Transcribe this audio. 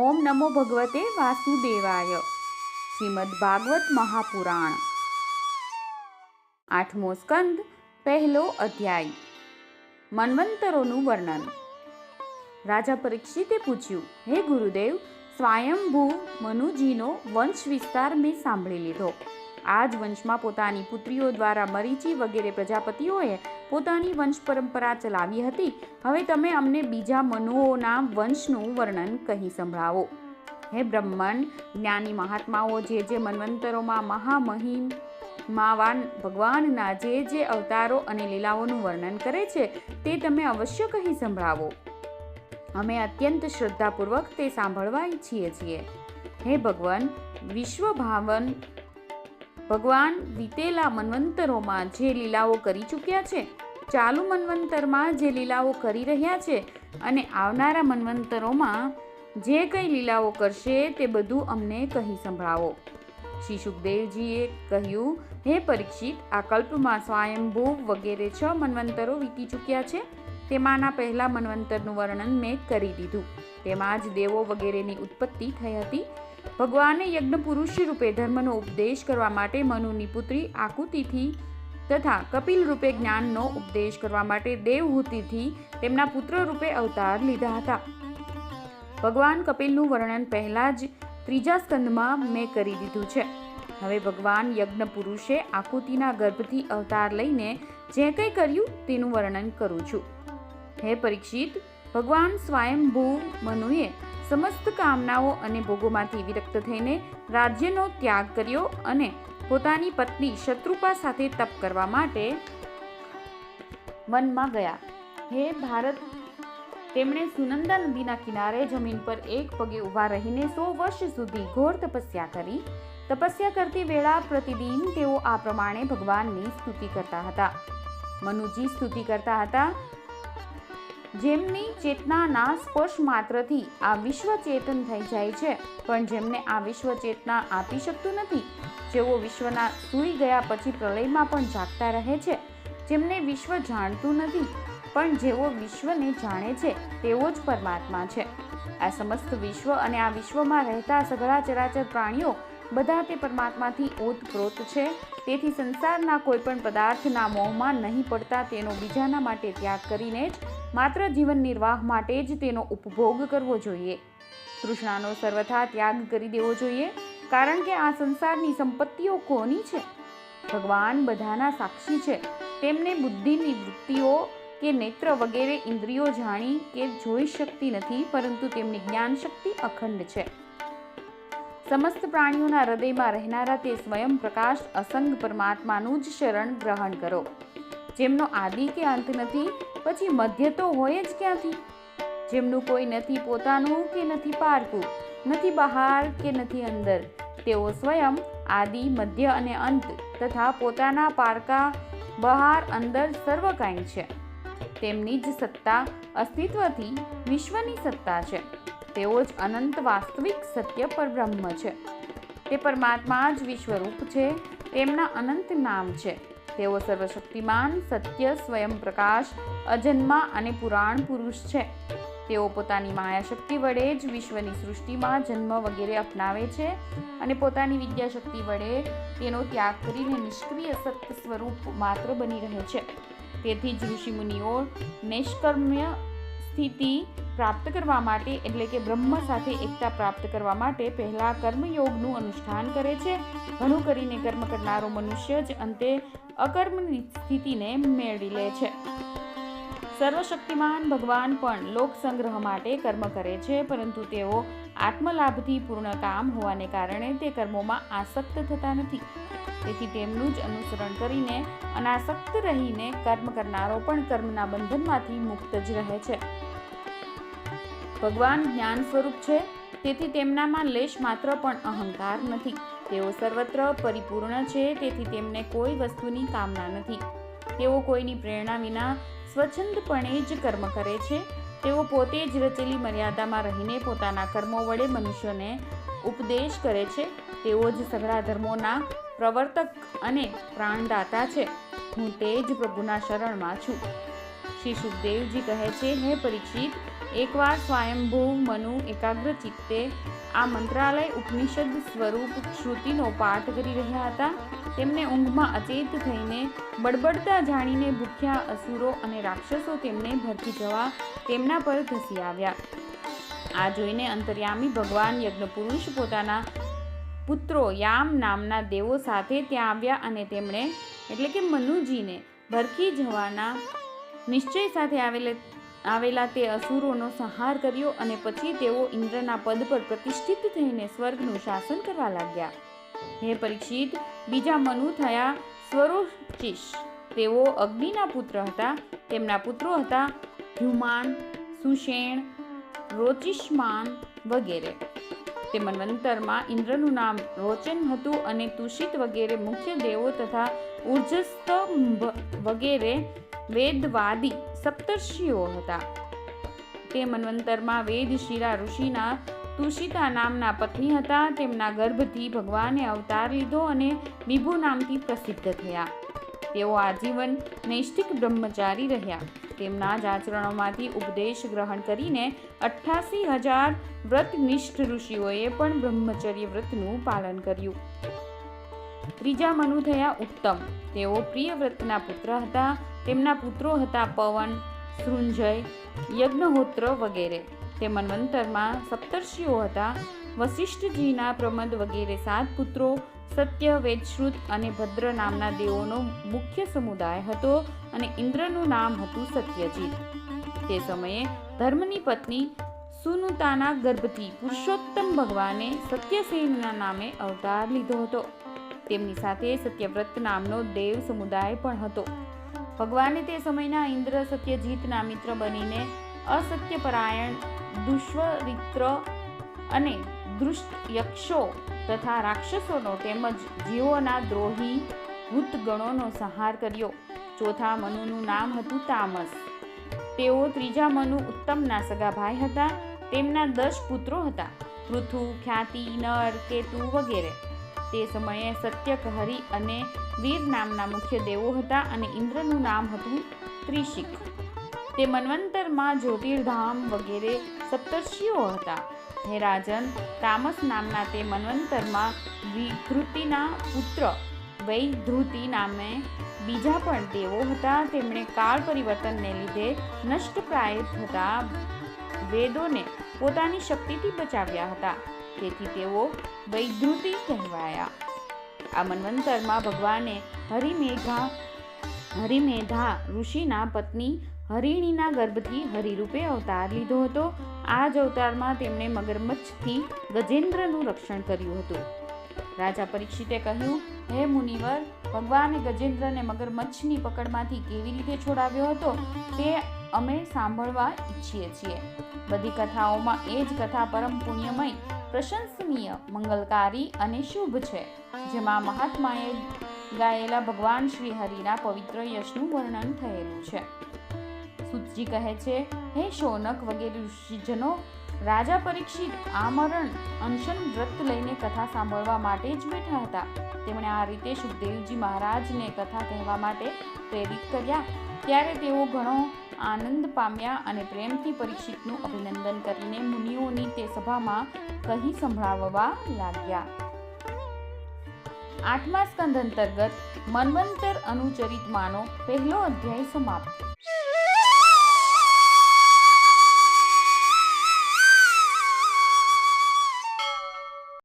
ઓમ નમો ભગવતે વાસુદેવાય. શ્રીમદ ભાગવત મહાપુરાણ. 8મો સ્કંદ, પહેલો અધ્યાય. મન્વંતરોનું વર્ણન. રાજા પરીક્ષિતે પૂછ્યું, હે ગુરુદેવ, સ્વયંભૂ મનુજીનો વંશ વિસ્તાર મેં સાંભળી લીધો. આ જ વંશમાં પોતાની પુત્રીઓ દ્વારા મરીચી વગેરે પ્રજાપતિઓએ પોતાની વંશ પરંપરા ચલાવી હતી. હવે તમે અમને બીજા મનુઓના વંશનું વર્ણન કહી સંભળાવો. હે બ્રહ્મણ, જ્ઞાની મહાત્માઓ જે મન્વંતરોમાં મહામહિમાવાન ભગવાનના જે અવતારો અને લીલાઓનું વર્ણન કરે છે તે તમે અવશ્ય કહી સંભળાવો. અમે અત્યંત શ્રદ્ધાપૂર્વક તે સાંભળવા ઈચ્છીએ છીએ. હે ભગવાન વિશ્વભાવન, ભગવાન વીતેલા મન્વંતરોમાં જે લીલાઓ કરી ચૂક્યા છે, ચાલુ મન્વંતરમાં જે લીલાઓ કરી રહ્યા છે અને આવનારા મન્વંતરોમાં જે કંઈ લીલાઓ કરશે તે બધું અમને કહી સંભળાવો. શ્રી સુખદેવજીએ કહ્યું, હે પરીક્ષિત, આ કલ્પમાં સ્વયંભૂ વગેરે 6 મન્વંતરો વીતી ચૂક્યા છે. તેમાંના પહેલા મન્વંતરનું વર્ણન મેં કરી દીધું. તેમાં જ દેવો વગેરેની ઉત્પત્તિ થઈ હતી. ભગવાને યજ્ઞ પુરુષ રૂપે ધર્મનો ઉપદેશ કરવા માટે મનુની પુત્રી આકુતિથી તથા કપિલ રૂપે જ્ઞાનનો ઉપદેશ કરવા માટે દેવહૂતિથી તેમના પુત્ર રૂપે અવતાર લીધા હતા. ભગવાન કપિલનું વર્ણન પહેલા જ 3જા સ્કંદમાં મેં કરી દીધું છે. હવે ભગવાન યજ્ઞ પુરુષે આકુતિના ગર્ભથી અવતાર લઈને જે કંઈ કર્યું તેનું વર્ણન કરું છું. હે પરીક્ષિત, ભગવાન સ્વયંભૂ મનુએ સમસ્ત કામનાઓ અને ભોગોમાંથી વિરક્ત થઈને રાજ્યનો ત્યાગ કર્યો અને પોતાની પત્ની શત્રુપા સાથે તપ કરવા માટે વનમાં ગયા. હે ભારત, તેમણે સુનંદા નદીના કિનારે જમીન પર એક પગે ઊભા રહીને 100 વર્ષ સુધી ઘોર તપસ્યા કરી. તપસ્યા કરતી વેળા પ્રતિદિન તેઓ આ પ્રમાણે ભગવાનની સ્તુતિ કરતા હતા. મનુજી સ્તુતિ કરતા હતા, જેમની ચેતનાના સ્પર્શ માત્રથી આ વિશ્વ ચેતન થઈ જાય છે, પણ જેમને આ વિશ્વ ચેતના આપી શકતું નથી, જેઓ વિશ્વના સૂઈ ગયા પછી પ્રલયમાં પણ જાગતા રહે છે, જેમને વિશ્વ જાણતું નથી, પણ જેઓ વિશ્વને જાણે છે તેવો જ પરમાત્મા છે. આ સમસ્ત વિશ્વ અને આ વિશ્વમાં રહેતા સઘળા ચરાચર પ્રાણીઓ બધા તે પરમાત્માથી ઓતપ્રોત છે. તેથી સંસારના કોઈ પણ પદાર્થના મોહમાં નહીં પડતા તેનો બીજાના માટે ત્યાગ કરીને જ માત્ર જીવન નિર્વાહ માટે જ તેનો ઉપભોગ કરવો જોઈએ. તૃષ્ણાનો સર્વથા ત્યાગ કરી દેવો જોઈએ, કારણ કે આ સંસારની સંપત્તિઓ કોની છે? ભગવાન બધાના સાક્ષી છે. તેમને બુદ્ધિની વૃત્તિઓ કે નેત્ર વગેરે ઇન્દ્રિયો જાણી કે જોઈ શકતી નથી, પરંતુ તેમની જ્ઞાન શક્તિ અખંડ છે. સમસ્ત પ્રાણીઓના હૃદયમાં રહેનારા તે સ્વયં પ્રકાશ અસંગ પરમાત્માનું જ શરણ ગ્રહણ કરો, જેમનો આદિ કે અંત નથી, પછી મધ્ય તો હોય જ ક્યાંથી? જેમનું કોઈ નથી પોતાનું કે નથી પારકું, નથી બહાર કે નથી અંદર, તેઓ સ્વયં આદિ, મધ્ય અને અંત તથા પોતાના પારકા બહાર અંદર સર્વ કાંઈ છે. તેમની જ સત્તા અસ્તિત્વથી વિશ્વની સત્તા છે. તેઓ જ અનંત વાસ્તવિક સત્ય પરબ્રહ્મ છે. તે પરમાત્મા જ વિશ્વરૂપ છે. તેમના અનંત નામ છે. તેઓ સર્વશક્તિમાન, સત્ય, સ્વયં પ્રકાશ, અજન્મા અને પુરાણ પુરુષ છે. તેઓ પોતાની માયાશક્તિ વડે જ વિશ્વની સૃષ્ટિમાં જન્મ વગેરે અપનાવે છે અને પોતાની વિદ્યાશક્તિ વડે તેનો ત્યાગ કરીને નિષ્ક્રિય સત્ય સ્વરૂપ માત્ર બની રહે છે. તેથી જ ઋષિમુનિઓ નૈષ્કર્મ્ય સ્થિતિ પ્રાપ્ત કરવા માટે, એટલે કે બ્રહ્મ સાથે એકતા પ્રાપ્ત કરવા માટે પહેલા કર્મયોગનું અનુષ્ઠાન કરે છે. ઘણું કરીને કર્મ કરનારો મનુષ્ય જ અંતે અકર્મની સ્થિતિને મેળવી લે છે. સર્વશક્તિમાન ભગવાન પણ લોક સંગ્રહ માટે કર્મ કરે છે, પરંતુ તેઓ આત્મલાભથી પૂર્ણ કામ હોવાને કારણે તે કર્મોમાં આસક્ત થતા નથી. તેથી તેમનું જ અનુસરણ કરીને અનાસક્ત રહીને કર્મ કરનારો પણ કર્મના બંધનમાંથી મુક્ત જ રહે છે. ભગવાન જ્ઞાન સ્વરૂપ છે, તેથી તેમનામાં લેશ માત્ર પણ અહંકાર નથી. તેઓ સર્વત્ર પરિપૂર્ણ છે, તેથી તેમને કોઈ વસ્તુની કામના નથી. તેઓ કોઈની પ્રેરણા વિના સ્વચ્છંદપણે જ કર્મ કરે છે. તેઓ પોતે જ રચેલી મર્યાદામાં રહીને પોતાના કર્મો વડે મનુષ્યોને ઉપદેશ કરે છે. તેઓ જ સઘળા ધર્મોના પ્રવર્તક અને પ્રાણદાતા છે. હું તે જ પ્રભુના શરણમાં છું. શ્રી સુખદેવજી કહે છે, હે પરીક્ષિત, એકવાર સ્વયંભૂ મનુ એકાગ્ર ચિત્તે આ મંત્રાલય ઉપનિષદ સ્વરૂપ શ્રુતિનો પાઠ કરી રહ્યા હતા. તેમને ઊંઘમાં અચેત થઈને બડબડતા જાણીને ભૂખ્યા અસુરો અને રાક્ષસો તેમને ભરખી જવા તેમના પર ધસી આવ્યા. આ જોઈને અંતર્યામી ભગવાન યજ્ઞપુરુષ પોતાના પુત્રો યામ નામના દેવો સાથે ત્યાં આવ્યા અને તેમણે એટલે કે મનુજીને ભરખી જવાના નિશ્ચય સાથે આવેલા તે અસુરોનો સંહાર કર્યો અને પછી તેઓ ઇન્દ્રના પદ પર પ્રતિષ્ઠિત થઈને સ્વર્ગનું શાસન કરવા લાગ્યા. હે પરીક્ષિત, બીજા મનુ થયા સ્વરોચિષ. તેઓ અગ્નિના પુત્ર હતા. તેમના પુત્રો હતા ધ્યુમાન, સુષેણ, રોચિષ્માન વગેરે. તે મન્વંતરમાં ઇન્દ્રનું નામ રોચન હતું અને તુષિત વગેરે મુખ્ય દેવો તથા ઉર્જસ્ત વગેરે વેદવાદી સપ્તર્ષિઓ હતા. તે મન્વંતરમાં વેદશિરા ઋષિના તુષિતા નામના પત્ની હતા. તેમના ગર્ભથી ભગવાને અવતાર લીધો અને વિભુ નામથી પ્રસિદ્ધ થયા. તેઓ આજીવન નૈષ્ઠિક બ્રહ્મચારી રહ્યા. તેમના જ આચરણોમાંથી ઉપદેશ ગ્રહણ કરીને 88,000 વ્રતનિષ્ઠ ઋષિઓએ પણ બ્રહ્મચર્ય વ્રતનું પાલન કર્યું. ત્રીજા મનુ થયા ઉત્તમ. તેઓ પ્રિયવ્રતના પુત્ર હતા. તેમના પુત્રો હતા પવન, સૃંજય, યજ્ઞહોત્ર વગેરે. તે મન્વંતરમાં સપ્તર્ષિઓ હતા. વશિષ્ઠજીના પ્રમદ વગેરે 7 પુત્રો, સત્ય, વેદશ્રુત અને ભદ્ર નામના દેવોનો મુખ્ય સમુદાય હતો અને ઇન્દ્રનું નામ હતું સત્યજીત. તે સમયે ધર્મની પત્ની સુનુતાના ગર્ભથી પુરુષોત્તમ ભગવાને સત્યસેનના નામે અવતાર લીધો હતો. તેમની સાથે સત્યવ્રત નામનો દેવ સમુદાય પણ હતો. ભગવાને તે સમયના ઇન્દ્ર સત્યજીતના મિત્ર બનીને અસત્યપરાયણ, દુષ્વરિત્ર અને દુષ્ટ યક્ષો તથા રાક્ષસોનો તેમજ જીવોના દ્રોહી ભૂતગણોનો સંહાર કર્યો. ચોથા મનુનું નામ હતું તામસ. તેઓ ત્રીજા મનુ ઉત્તમના સગા ભાઈ હતા. તેમના 10 પુત્રો હતા: પૃથુ, ખ્યાતિ, નર, કેતુ વગેરે. તે સમયે સત્યક, હરિ અને વીર નામના મુખ્ય દેવો હતા અને ઇન્દ્રનું નામ હતું ત્રિશિક. તે મન્વંતરમાં જ્યોતિર્ધામ વગેરે સપ્તર્ષિઓ હતા. હે રાજન, તામસ નામના તે મન્વંતરમાં વિધૃતિના પુત્ર વૈધૃતિ નામે બીજા પણ દેવો હતા. તેમણે કાળ પરિવર્તનને લીધે નષ્ટપ્રાય થતા વેદોને પોતાની શક્તિથી બચાવ્યા હતા. તેથી તેઓ વૈધૃતિ કહેવાયા. આ મન્વંતરમાં ભગવાને હરિમેધા ઋષિના પત્ની હરિણીના ગર્ભથી હરિરૂપે અવતાર લીધો હતો. આ જ અવતારમાં તેમણે મગરમચ્છથી ગજેન્દ્રનું રક્ષણ કર્યું હતું. રાજા પરીક્ષિતે કહ્યું, હે મુનિવર, ભગવાને ગજેન્દ્રને મગરમચ્છની પકડમાંથી કેવી રીતે છોડાવ્યો હતો તે અમે સાંભળવા ઈચ્છીએ છીએ. બધી કથાઓમાં એ જ કથા પરમ પુણ્યમય, પ્રશંસનીય, મંગલકારી અને શુભ છે, જેમાં મહાત્માએ ગાયેલા ભગવાન શ્રી હરિના પવિત્ર યશનું વર્ણન થયેલું છે. સુતજી કહે છે, હે શૌનક વગેરે ઋષિજનો, રાજા પરીક્ષિત આમરણ અનશન વ્રત લઈને કથા સાંભળવા માટે જ બેઠા હતા. તેમણે આ રીતે સુખદેવજી મહારાજને કથા કહેવા માટે પ્રેરિત કર્યા. ત્યારે તેઓ ઘણો આનંદ પામ્યા અને પ્રેમથી પરીક્ષિતનું અભિનંદન કરીને મુનિઓની તે સભામાં કહી સંભળાવવા લાગ્યા. 8મા સ્કંદ અંતર્ગત મન્વંતર અનુચરિતમાંનો પહેલો અધ્યાય સમાપ્ત.